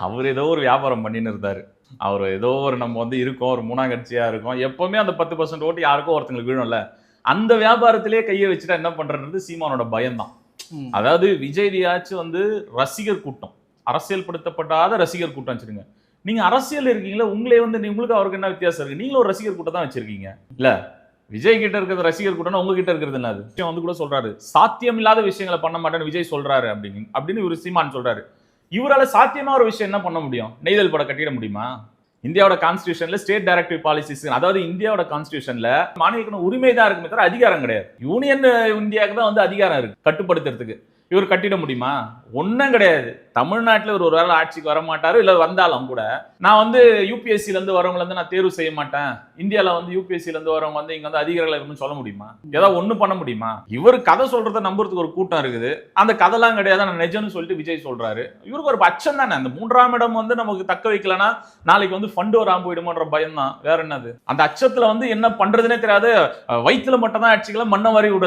அவர் ஏதோ ஒரு வியாபாரம் பண்ணின்னு இருந்தாரு. அவர் ஏதோ ஒரு நம்ம வந்து இருக்கோம், ஒரு 3ஆம் கட்சியா இருக்கோம். எப்பவுமே அந்த 10% ஓட்டு யாருக்கோ ஒருத்தங்களுக்கு விழும்ல. அந்த வியாபாரத்திலேயே கைய வச்சுட்டா என்ன பண்றதுன்றது சீமானோட பயம் தான். அதாவது விஜய்டியாச்சும் வந்து ரசிகர் கூட்டம். அரசியல் படுத்தப்படாத ரசிகர் கூட்டம் வச்சிருங்க. நீங்க அரசியல் இருக்கீங்களா, உங்களே வந்து உங்களுக்கு அவருக்கு என்ன வித்தியாசம் இருக்கு? நீங்களும் ஒரு ரசிகர் கூட்டம் தான் வச்சிருக்கீங்க. இல்ல விஜய் கிட்ட இருக்கிறது ரசிகர் கூட்டம்னா உங்ககிட்ட இருக்கிறது என்னது? விஷயம் வந்து கூட சொல்றாரு. சாத்தியம் இல்லாத விஷயங்களை பண்ண மாட்டேன்னு விஜய் சொல்றாரு அப்படின்னு இவரு சீமான் சொல்றாரு. இவரால சாத்தியமா ஒரு விஷயம் என்ன பண்ண முடியும்? நெய்தல் படம் கட்டிட முடியுமா? இந்தியாவோட கான்ஸ்டிடியூஷன்ல ஸ்டேட் டைரக்டிவ் பாலிசிஸ், அதாவது இந்தியாவோட கான்ஸ்டிடியூஷன்ல மாநில உரிமை தான் இருக்குமே தவிர அதிகாரம் கிடையாது. யூனியன் இந்தியாவுக்கு தான் வந்து அதிகாரம் இருக்கு கட்டுப்படுத்துறதுக்கு. இவர் கட்டிட முடியுமா? ஒன்னும் கிடையாது. தமிழ்நாட்டில் ஒரு வேளை ஆட்சிக்கு வர மாட்டாரு, இல்ல வந்தாலும் கூட நான் வந்து யூபிஎஸ்சில இருந்து வரவங்களை வந்து நான் தேர்வு செய்ய மாட்டேன், இந்தியால வந்து யூபிஎஸ்சில இருந்து வரவங்க வந்து இங்க வந்து அதிகாரிகள் இருக்குன்னு சொல்ல முடியுமா? ஏதாவது ஒண்ணு பண்ண முடியுமா? இவர் கதை சொல்றதை நம்புறதுக்கு ஒரு கூட்டம் இருக்குது. அந்த கதைலாம் கிடையாது, நான் நிஜம்னு சொல்லிட்டு விஜய் சொல்றாரு. இவருக்கு ஒரு அச்சம் தானே. அந்த 3ஆம் இடம் வந்து நமக்கு தக்க வைக்கலன்னா நாளைக்கு வந்து ஃபண்ட் வராம போயிடுமோன்ற பயம் தான். வேற என்னது? அந்த அச்சத்துல வந்து என்ன பண்றதுனே தெரியாது. வயிற்றுல மட்டும் தான் அடிச்சுக்கலாம், மண்ணை வாரி விடுறது.